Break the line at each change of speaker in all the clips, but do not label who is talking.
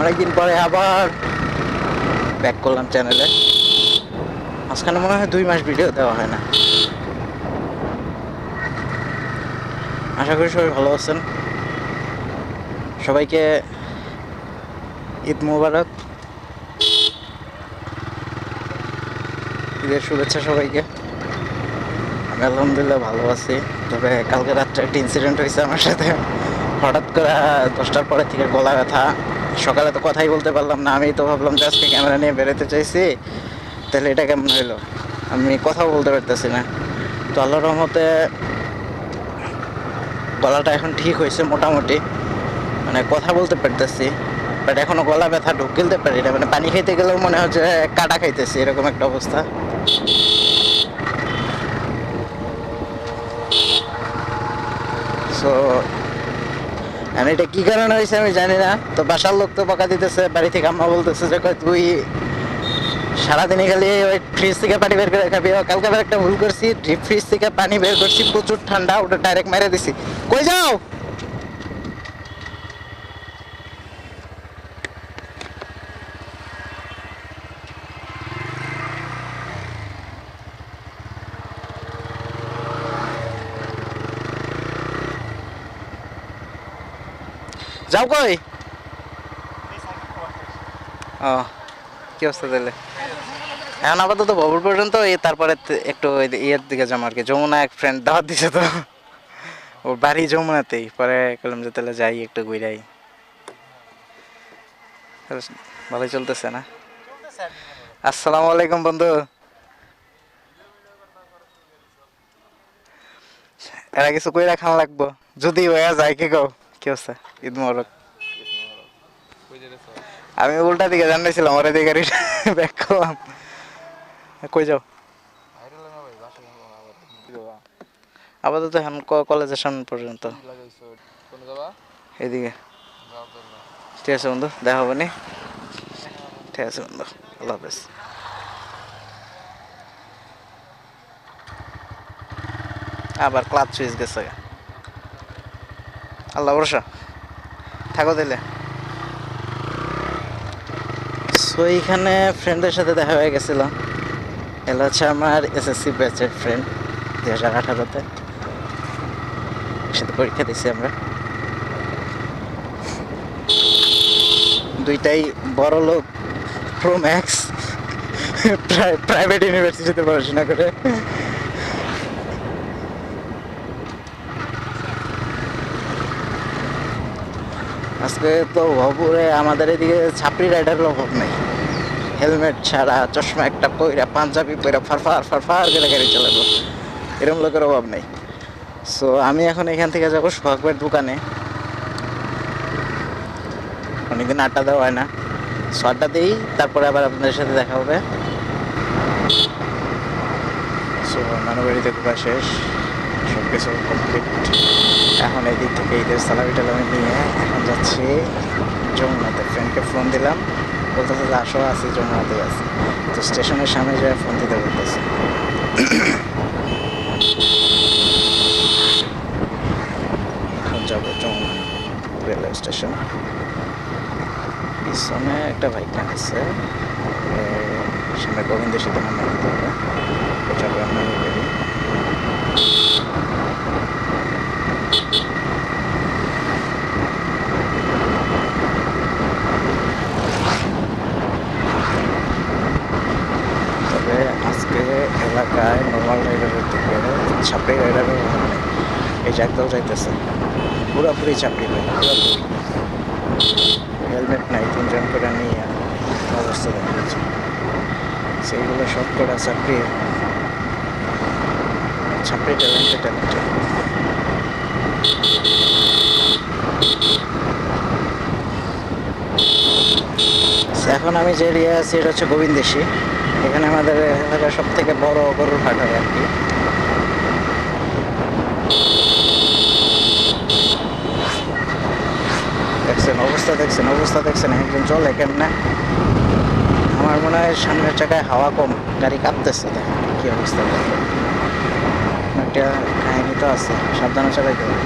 অনেকদিন পরে আবার ব্যাক করলাম চ্যানেলে। মাঝখানে মনে হয় 2 মাস ভিডিও দেওয়া হয় না। আশা করি সবাই ভালো আছেন। সবাইকে ঈদ মোবারক, ঈদের শুভেচ্ছা সবাইকে। আমি আলহামদুলিল্লাহ ভালো আছি। তবে কালকে রাত্রে একটা ইনসিডেন্ট হয়েছে আমার সাথে। হঠাৎ করে 10টার পরে থেকে গলা ব্যথা। সকালে তো কথাই বলতে পারলাম না। আমি তো ভাবলাম যে আজকে ক্যামেরা নিয়ে বেরোতে চাইছি, তাহলে এটা কেমন হইলো, আমি কথাও বলতে পারতেছি না। তো আল্লাহর রহমতে গলাটা এখন ঠিক হয়েছে মোটামুটি, মানে কথা বলতে পারতেছি, বাট এখনো গলা ব্যথা ঢুক গিলতে পারি না। মানে পানি খাইতে গেলেও মনে হচ্ছে কাটা খাইতেছি, এরকম একটা অবস্থা। সো এটা কি কারণে হয়েছে আমি জানি না। তো বাসার লোক তো বকা দিতেছে, বাড়ি থেকে আম্মা বলতেছে যে তুই সারাদিনই খালি ওই ফ্রিজ থেকে পানি বের করে খাবি। কালকে আবার একটা ভুল করছি, ডিপ ফ্রিজ থেকে পানি বের করছি, প্রচুর ঠান্ডা, ওটা ডাইরেক্ট মেরে দিছি। কই যাও? যাও কই? ও, কি অবস্থা তাহলে? এখন আপাতত ববর পর্যন্ত, তারপরে একটু ইয়ের দিকে যাবো আর কি। যমুনা এক ফ্রেন্ড দাওয়াত দিছে, তো ওর বাড়ি যমুনাতেই। পরে বললাম যে তাহলে যাই একটু ঘুরাই। ভালোই চলতেছে না? আসসালামু আলাইকুম বন্ধু। এরা কিছু কইরা খান লাগবো যদি হয়ে যায়। কি কও? কি অবস্থা? ঈদ মোবারক। আমি উল্টা দিকে জানাইছিলাম, ওরা দিকে ব্যাক করলাম। কই যাও? আপাতত এখন কলেজের সামনে পর্যন্ত। এদিকে। ঠিক আছে বন্ধু, দেখা হবে নি। ঠিক আছে বন্ধু, আল্লাহ হাফেজ। আবার ক্লাচ সুইচ গেছে। আল্লাহ ভরসা, থাকো দিলে। সো এইখানে ফ্রেন্ডের সাথে দেখা হয়ে গেছিল। এলা হচ্ছে আমার এসএসসি ব্যাচের ফ্রেন্ড, 2018-তে একসাথে পরীক্ষা দিচ্ছি আমরা। দুইটাই বড় লোক, প্রো ম্যাক্স, প্রাইভেট ইউনিভার্সিটিতে পড়াশোনা করে। আজকে তো ভবপুরে আমাদের এদিকে ছাপড়ি রাইডারের অভাব নেই। হেলমেট ছাড়া, চশমা একটা পইরা, পাঞ্জাবি পইরা ফারফার ফারফার করে গাড়ি চালাবো, এরকম লোকের অভাব নেই। সো আমি এখন এখান থেকে যাবো সোহাগের দোকানে। অনেকদিন আড্ডা দেওয়া হয় না, সো আড্ডা দিই, তারপরে আবার আপনাদের সাথে দেখা হবে। সো নানু বাড়িতে ঘোরা শেষ, সব কিছু কমপ্লিট। এখন এই দিক থেকে ঈদের সালামি টালামি নিয়ে এখন যাচ্ছি যমুনাতে। ফ্রেন্ডকে ফোন দিলাম, বলতেছে যে আসো, আছি যমুনাতে আছি। তো স্টেশনের সামনে যাই ফোন দিতে বলতেছে। এখন যাবো যমুনা রেলওয়ে স্টেশন। পিছনে একটা বাইক নামিয়েছে, সামনে গোবিন্দ সেতু নামে দিতে হবে, যাবো আমরা বেরি। তবে আজকে এলাকায় নর্মাল রাইডারের থেকে ছাপড়ি রাইডারও ভালো নেই। এই যে একদল যাইতেছে, পুরোপুরি চাপড়ি ভাই, পুরোপুরি। হেলমেট নাই, 3জন করে নিয়ে অবস্থা দেখা যাচ্ছে। সেইগুলো সব করে চাপড়ি, ছাপড়ি ট্যালেন্টেড। এখন আমি যে এরিয়া আছি এটা হচ্ছে গোবিন্দেশী। এখানে আমাদের এলাকার সব থেকে বড় গরুর হাট হয় আর কি। অবস্থা দেখছেন একজন চলে কেমনে। আমার মনে হয় সামনের চাকায় হাওয়া কম, গাড়ি কাঁপতেছে। দেখেন কি অবস্থা, একটা কাহিনী তো আছে, সাবধানে চালাইতে হবে।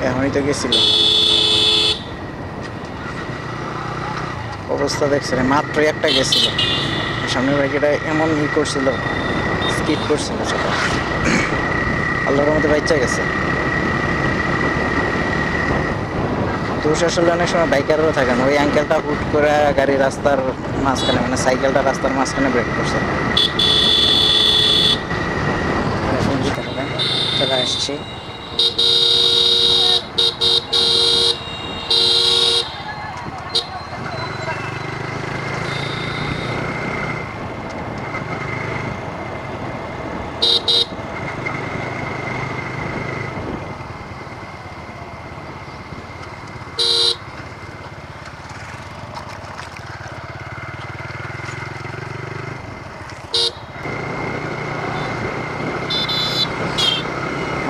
এখনই তো গেছিল। অবস্থা দেখছেন, মাত্র একটা গেছিল, সামনের বাইকটা এমন করছিল, স্কিড করছিল সেটা, আল্লাহর মধ্যে বাচ্চা গেছে। দোষ আসলে অনেক সময় বাইকারও থাকে না, ওই অ্যাঙ্কেলটা হুট করে গাড়ি রাস্তার মাঝখানে, মানে সাইকেলটা রাস্তার মাঝখানে ব্রেক করছে। চলে আসছি।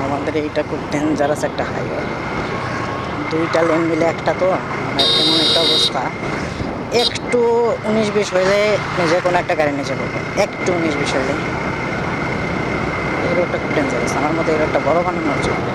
আমাদের এইটা খুব ডেঞ্জারাস একটা হাইওয়ে, দুইটা লেন মিলে একটা, তো মানে এমন একটা অবস্থা, একটু 19-20 হইলে যে কোনো একটা গাড়ি নিচে পড়বে, একটু 19-20 হইলে। এই রোডটা খুব ডেঞ্জারাস, আমার মধ্যে এই রোডটা বড় বানানোর জন্য।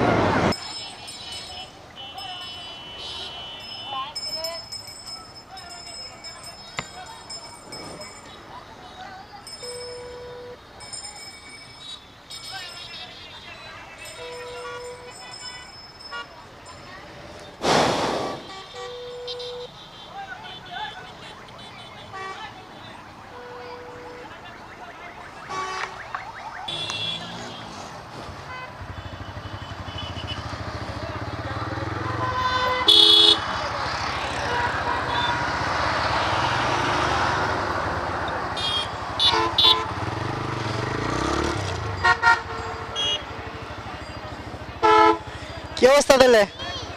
কি অবস্থা দিলে?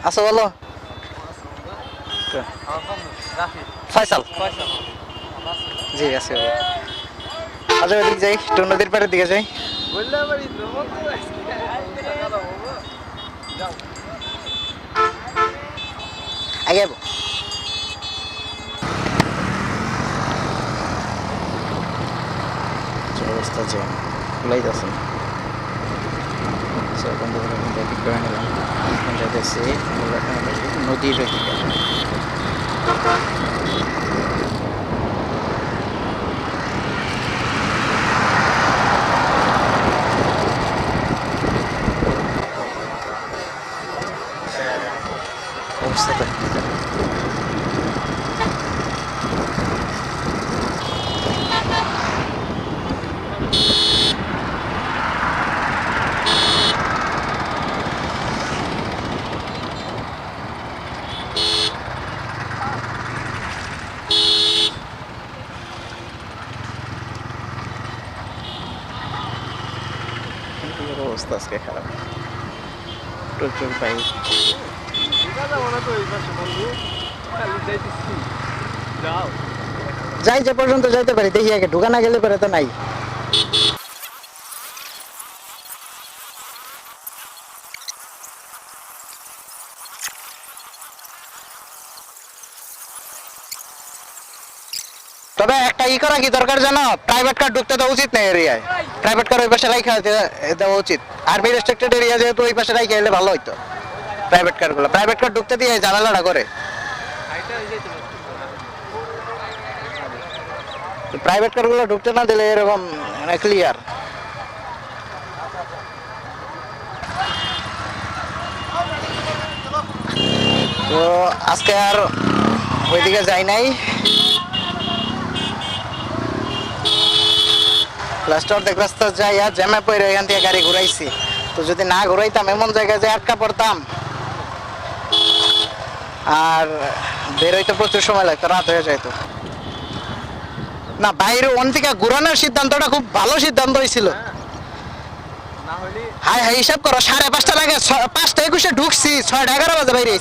আছো বলো। ফয়সাল জি আছে। আচ্ছা ওদিকে যাই, একটু নদীর পাড়ের দিকে যাই। আগে অবস্থা যে খোলাই যাচ্ছে, যাইতেছি নদীর দিকে। অবস্থাটা অবস্থা আজকে খারাপ, প্রচুর বাইক। যাই যে পর্যন্ত যাইতে পারি, দেখি আগে ঢুকা না গেলে পরে তো নাই। তবে একটা করা কি দরকার জানো, প্রাইভেট কার ঢুকতে দেওয়া উচিত না এরিয়ায়, প্রাইভেট কার ওই পাশে রাইখা দেওয়া উচিত। আর্মি রেস্ট্রিক্টেড এরিয়া যেহেতু ওই পাশে রাইখা এলে ভালো হইতো। প্রাইভেট কার ঢুকতে দিয়ে ঝামেলাটা করে, প্রাইভেট কার গুলো ঢুকতে না দিলে এরকম মানে ক্লিয়ার। তো আজকে আর ওইদিকে যাই নাই, লাস্ট অর্ধেক রাস্তা যাই আর জ্যামে পড়ে এখান থেকে গাড়ি ঘুরাইছি। তো যদি না ঘুরাইতাম এমন জায়গায় যে আটকা পড়তাম, আর বেরোইতে প্রচুর সময় লাগতো, রাত হয়ে যেত। না বাইরে ওন থেকে ঘুরানোর সিদ্ধান্তটা খুব ভালো সিদ্ধান্ত হয়েছিল। হ্যাঁ হ্যাঁ হিসাব করো, 5:30 লাগে, 5:21 ঢুকছি, 6:11 বাজে বাইরে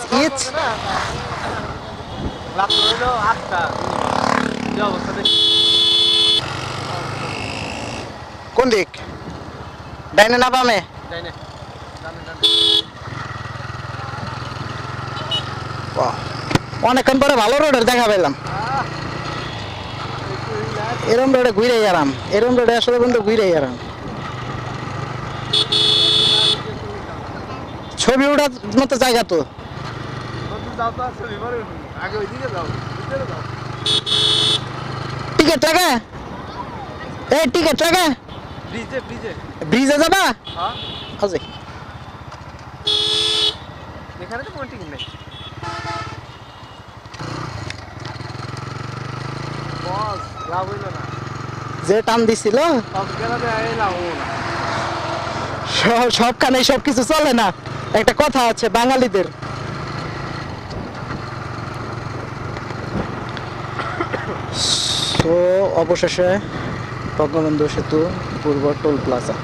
কোন দিক? ডাইনে না বামে? অনেকক্ষণ পরে ভালো রোডের দেখা পেলাম। এরম রোডে ঘুরে আরাম, এরম রোডে আসলে বন্ধু ঘুরে আরাম। ছবি ওঠার মতো জায়গা তো। টিকিট টাকা এই টিকিট টাকা ব্রিজে যাবা? আছে
এখানে তো কোনো টিকিট নেই। বস লাভ হইল না,
যে টান দিছিল
সব গেলাতে লাভ হলো না।
সবখানে সবকিছু চলে না, একটা কথা আছে বাঙালিদের। তো অবশেষে বঙ্গবন্ধু সেতু পূর্ব টোল প্লাজা।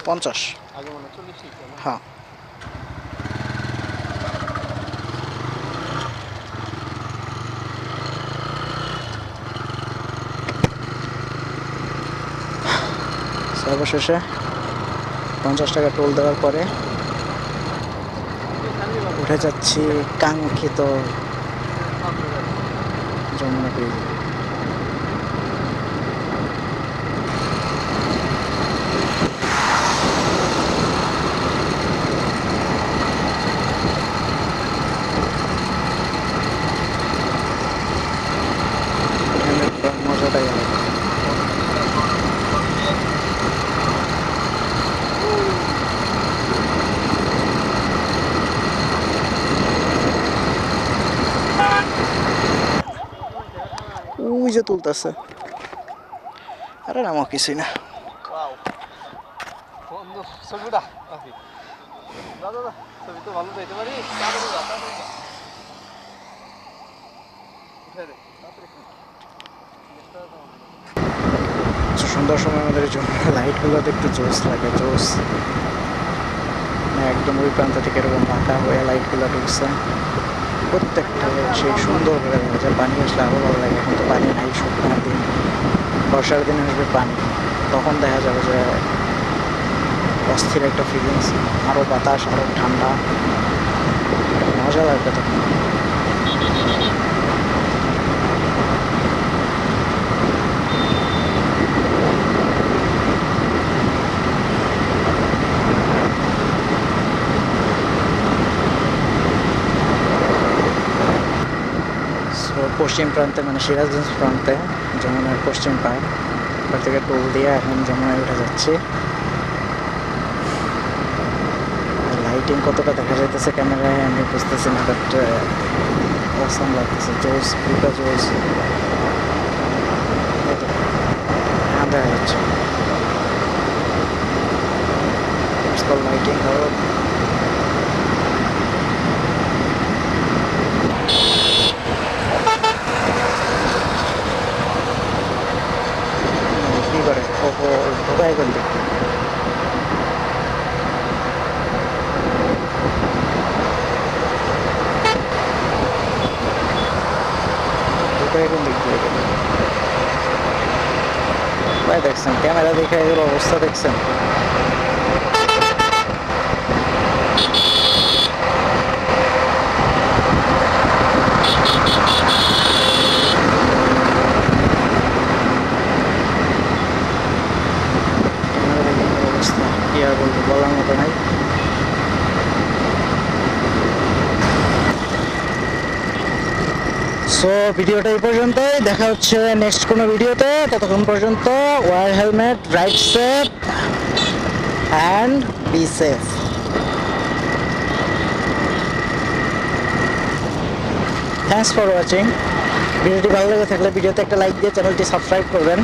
পঞ্চাশ
আগে মনে 40 ছিল না?
হ্যাঁ। অবশেষে 50 টাকা টোল দেওয়ার পরে উঠে যাচ্ছি কাঙ্ক্ষিত যমুনা ব্রিজ। মজাটাই আলাদা। ওই যে তুলতেছে, আরে নামো কিছুই না।
ওয়াও সুন্দর ছবিটা আছি। দাদা দাদা ছবি তো ভালো দিতে পারি। তাড়াতাড়ি যা, তাড়াতাড়ি যা। উঠে দে তাড়াতাড়ি।
সুন্দর সময় আমাদের জন্য লাইটগুলোতে একটু জোস লাগে, জোস একদম ওই প্রান্ত থেকে এরকম বাঁকা হয়ে লাইটগুলো ঢুকছে প্রত্যেকটা সেই সুন্দর করে দেখা যায়। পানি আসলে আরও ভালো লাগে, এখন তো পানি নাই, শুকনার দিন, বর্ষার দিনে আসবে পানি, তখন দেখা যাবে যে অস্থির একটা ফিলিংস, আরও বাতাস, আরও ঠান্ডা, মজা লাগবে তখন। পশ্চিম প্রান্তে মানে সিরাজগঞ্জ প্রান্তে যমুনার পশ্চিম পাড়, ওর থেকে টোল দিয়ে এখন যমুনায় উঠে যাচ্ছি। লাইটিং কতটা দেখা যাইতেছে ক্যামেরায় আমি বুঝতেছি না, বাট অসাম লাগতেছে, জোস, পুরোটা জোস। হ্যাঁ দেখা যাচ্ছে লাইটিং আরও ঢোকাই করলি। ঢোকাই কোন দিক দিয়ে গেল ভাই? দেখছেন ক্যামেরা দেখে এগুলো অবস্থা দেখছেন? অবস্থা কি আর বলবো, বলার মতো নাই। সো ভিডিওটা এই পর্যন্তই, দেখা হচ্ছে নেক্সট কোনো ভিডিওতে। ততক্ষণ পর্যন্ত wear helmet, ride safe and be safe. Thanks for watching. ভিডিওটি ভালো লেগে থাকলে ভিডিওতে একটা লাইক দিয়ে চ্যানেলটি সাবস্ক্রাইব করবেন।